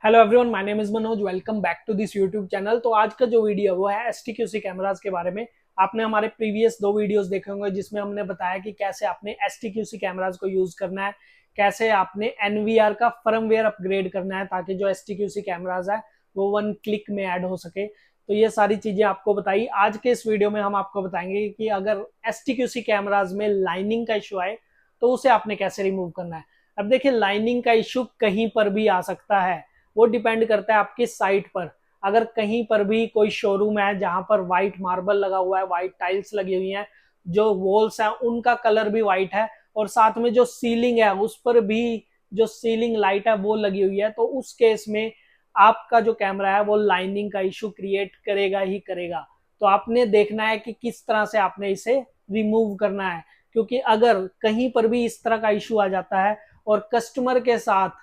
Hello everyone, my name is Manoj. Welcome back to this YouTube channel. तो आज का जो वीडियो है वो है STQC कैमरास के बारे में। आपने हमारे प्रीवियस दो वीडियोस देखे होंगे जिसमें हमने बताया कि कैसे आपने STQC कैमरास को यूज करना है, कैसे आपने NVR का फर्मवेयर अपग्रेड करना है ताकि जो STQC कैमरास है वो वन क्लिक में ऐड हो सके। तो ये सारी चीजें आपको बताई। आज के इस वीडियो में हम आपको बताएंगे कि अगर STQC कैमरास में लाइनिंग का इशू आए तो उसे आपने कैसे रिमूव करना है। अब देखिए, लाइनिंग का इशू कहीं पर भी आ सकता है, वो डिपेंड करता है आपकी साइट पर। अगर कहीं पर भी कोई शोरूम है जहां पर व्हाइट मार्बल लगा हुआ है, व्हाइट टाइल्स लगी हुई हैं, जो वॉल्स हैं उनका कलर भी व्हाइट है और साथ में जो सीलिंग है उस पर भी जो सीलिंग लाइट है वो लगी हुई है, तो उस केस में आपका जो कैमरा है वो लाइनिंग का इशू क्रिएट करेगा ही करेगा। तो आपने देखना है कि किस तरह से आपने इसे रिमूव करना है, क्योंकि अगर कहीं पर भी इस तरह का इशू आ जाता है और कस्टमर के साथ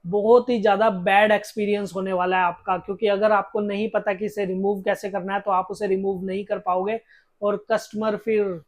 बहुत ही ज्यादा बैड एक्सपीरियंस होने वाला है आपका, क्योंकि अगर आपको नहीं पता कि इसे रिमूव कैसे करना है तो आप उसे रिमूव नहीं कर पाओगे और कस्टमर फिर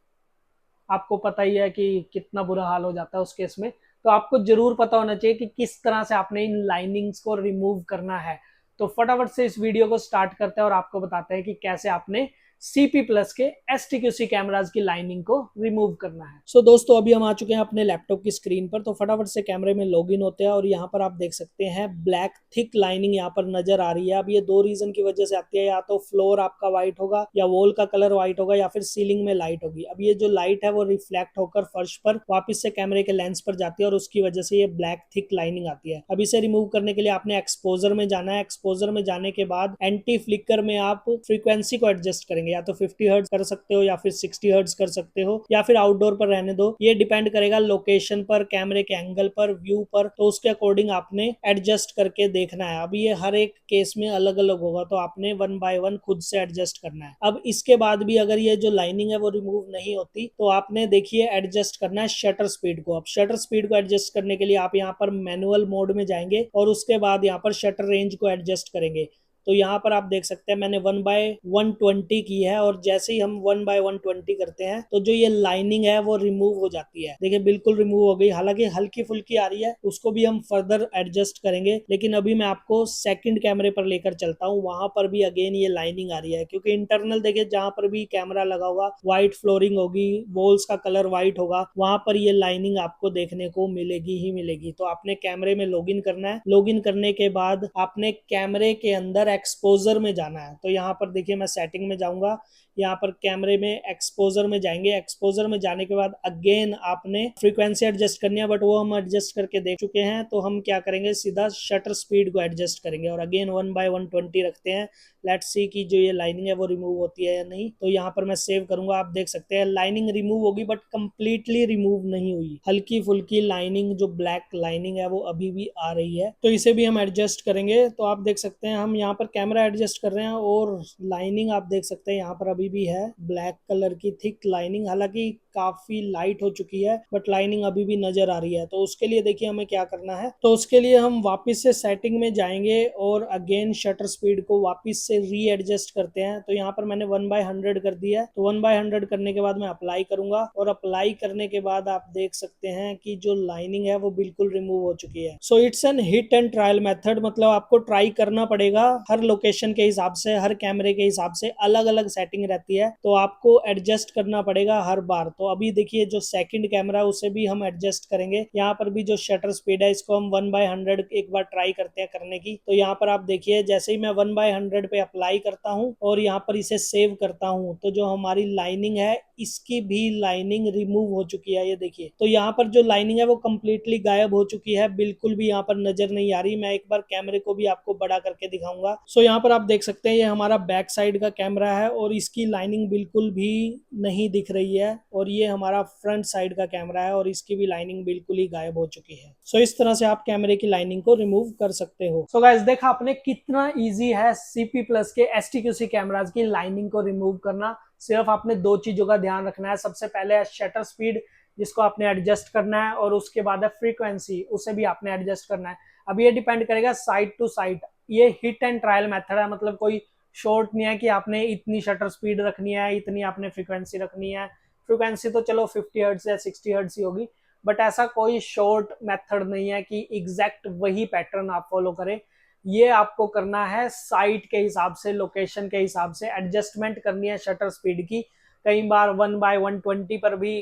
आपको पता ही है कि कितना बुरा हाल हो जाता है उस केस में। तो आपको जरूर पता होना चाहिए कि किस तरह से आपने इन लाइनिंग्स को रिमूव करना है। तो फटाफट से इस वीडियो को स्टार्ट करते हैं और आपको बताते हैं कि कैसे आपने CP प्लस के STQC कैमराज की लाइनिंग को रिमूव करना है। दोस्तों, अभी हम आ चुके हैं अपने लैपटॉप की स्क्रीन पर। तो फटाफट से कैमरे में लॉगिन होते हैं और यहाँ पर आप देख सकते हैं ब्लैक थिक लाइनिंग यहाँ पर नजर आ रही है। अब ये दो रीजन की वजह से आती है, या तो फ्लोर आपका व्हाइट होगा या वॉल का कलर व्हाइट होगा या फिर सीलिंग में लाइट होगी। अब ये जो लाइट है वो रिफ्लेक्ट होकर फर्श पर वापस से कैमरे के लेंस पर जाती है और उसकी वजह से ये ब्लैक थिक लाइनिंग आती है। अब इसे रिमूव करने के लिए आपने एक्सपोजर में जाना है। एक्सपोजर में जाने के बाद एंटी फ्लिकर में आप फ्रीक्वेंसी को एडजस्ट करेंगे, या तो 50 हर्ट्ज कर सकते हो या फिर 60 हर्ट्ज कर सकते हो या फिर आउटडोर पर रहने दो। ये डिपेंड करेगा लोकेशन पर, कैमरे के एंगल पर, व्यू पर, तो उसके अकॉर्डिंग आपने एडजस्ट करके देखना है। अब ये हर एक केस में अलग अलग होगा, तो आपने वन बाय वन खुद से एडजस्ट करना है। अब इसके बाद भी अगर ये जो लाइनिंग है वो रिमूव नहीं होती तो आपने देखिए एडजस्ट करना है शटर स्पीड को। अब शटर स्पीड को एडजस्ट करने के लिए आप यहाँ पर मैनुअल मोड में जाएंगे और उसके बाद यहाँ पर शटर रेंज को एडजस्ट करेंगे। तो यहाँ पर आप देख सकते हैं मैंने 1/120 की है और जैसे ही हम 1/120 करते हैं तो जो ये लाइनिंग है वो रिमूव हो जाती है। देखिए बिल्कुल रिमूव हो गई, हालांकि हल्की फुल्की आ रही है, उसको भी हम फर्दर एडजस्ट करेंगे। लेकिन अभी मैं आपको सेकंड कैमरे पर लेकर चलता हूँ, वहां पर भी अगेन ये लाइनिंग आ रही है, क्योंकि इंटरनल देखिए जहां पर भी कैमरा लगा होगा व्हाइट फ्लोरिंग होगी, वॉल्स का कलर व्हाइट होगा, वहां पर ये लाइनिंग आपको देखने को मिलेगी ही मिलेगी। तो आपने कैमरे में लॉगिन करना है। लॉगिन करने के बाद आपने कैमरे के अंदर एक्सपोजर में जाना है। तो यहाँ पर देखिए मैं सेटिंग में जाऊंगा, यहाँ पर कैमरे में एक्सपोजर में जाएंगे। एक्सपोजर में जाने के बाद अगेन आपने फ्रीक्वेंसी एडजस्ट करनी है, बट वो हम एडजस्ट करके देख चुके हैं। तो हम क्या करेंगे, सीधा शटर स्पीड को एडजस्ट करेंगे और अगेन 1/120 रखते हैं। लेट्स सी कि जो ये लाइनिंग है वो रिमूव होती है या नहीं। तो यहाँ पर मैं सेव करूंगा, आप देख सकते हैं लाइनिंग रिमूव होगी बट कंप्लीटली रिमूव नहीं हुई। हल्की फुल्की लाइनिंग, जो ब्लैक लाइनिंग है वो अभी भी आ रही है, तो इसे भी हम एडजस्ट करेंगे। तो आप देख सकते हैं हम यहाँ पर कैमरा एडजस्ट कर रहे हैं और लाइनिंग आप देख सकते हैं यहाँ पर अभी भी है ब्लैक कलर की थिक लाइनिंग, हालांकि काफी लाइट हो चुकी है बट लाइनिंग अभी भी नजर आ रही है। तो उसके लिए देखिए हमें क्या करना है, तो उसके लिए हम वापस से सेटिंग में जाएंगे और अगेन शटर स्पीड को वापस से री एडजस्ट करते हैं। तो यहाँ पर मैंने 1/100 कर दिया है। तो 1/100 करने के बाद मैं अप्लाई करूंगा और अप्लाई करने के बाद आप देख सकते हैं कि जो लाइनिंग है वो बिल्कुल रिमूव हो चुकी है। So it's an hit and trial method, मतलब आपको ट्राई करना पड़ेगा। हर लोकेशन के हिसाब से, हर कैमरे के हिसाब से अलग अलग सेटिंग रहती है, तो आपको एडजस्ट करना पड़ेगा हर बार। तो अभी देखिए जो सेकंड कैमरा है उसे भी हम एडजस्ट करेंगे। यहाँ पर भी जो शटर स्पीड है इसको हम 1/100 एक बार ट्राई करते हैं करने की। तो यहाँ पर आप देखिए जैसे ही मैं 1/100 पे अप्लाई करता हूँ और यहाँ पर इसे सेव करता हूँ तो जो हमारी लाइनिंग है इसकी भी लाइनिंग रिमूव हो चुकी है। ये देखिए, तो यहाँ पर जो लाइनिंग है वो कंप्लीटली गायब हो चुकी है, बिल्कुल भी यहाँ पर नजर नहीं आ रही। मैं एक बार कैमरे को भी आपको बड़ा करके दिखाऊंगा। सो यहाँ पर आप देख सकते हैं ये हमारा बैक साइड का कैमरा है और इसकी लाइनिंग बिल्कुल भी नहीं दिख रही है, और ये हमारा फ्रंट साइड का कैमरा है और इसकी भी लाइनिंग बिल्कुल ही गायब हो चुकी है। सो इस तरह से आप कैमरे की लाइनिंग को रिमूव कर सकते हो। सो गाइस, देखा आपने कितना इजी है CP प्लस के STQC कैमराज की लाइनिंग को रिमूव करना। सिर्फ आपने दो चीजों का ध्यान रखना है। सबसे पहले है शटर स्पीड, जिसको आपने एडजस्ट करना है, और उसके बाद है फ्रीक्वेंसी, उसे भी आपने एडजस्ट करना है। अब ये डिपेंड करेगा साइट टू साइट। ये हिट एंड ट्रायल मेथड है, मतलब कोई शॉर्ट नहीं है कि आपने इतनी शटर स्पीड रखनी है, इतनी आपने फ्रीक्वेंसी रखनी है। फ्रीक्वेंसी तो चलो 50 हर्ट्ज या 60 हर्ट्ज ही होगी, बट ऐसा कोई शॉर्ट मेथड नहीं है कि एग्जैक्ट वही पैटर्न आप फॉलो करें। ये आपको करना है साइट के हिसाब से, लोकेशन के हिसाब से एडजस्टमेंट करनी है शटर स्पीड की। कई बार 1/120 पर भी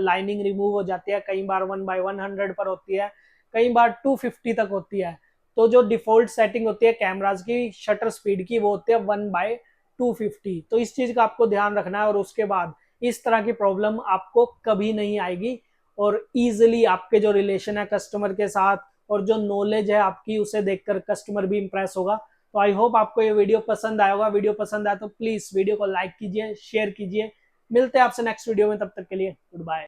लाइनिंग रिमूव हो जाती है, कई बार 1/100 पर होती है, कई बार 250 तक होती है। तो जो डिफॉल्ट सेटिंग होती है कैमराज की शटर स्पीड की वो होती है 1/250। तो इस चीज का आपको ध्यान रखना है और उसके बाद इस तरह की प्रॉब्लम आपको कभी नहीं आएगी और इजिली आपके जो रिलेशन है कस्टमर के साथ और जो नॉलेज है आपकी उसे देखकर कस्टमर भी इंप्रेस होगा। तो आई होप आपको ये वीडियो पसंद आया होगा। वीडियो पसंद आया तो प्लीज वीडियो को लाइक कीजिए, शेयर कीजिए। मिलते हैं आपसे नेक्स्ट वीडियो में, तब तक के लिए गुड बाय।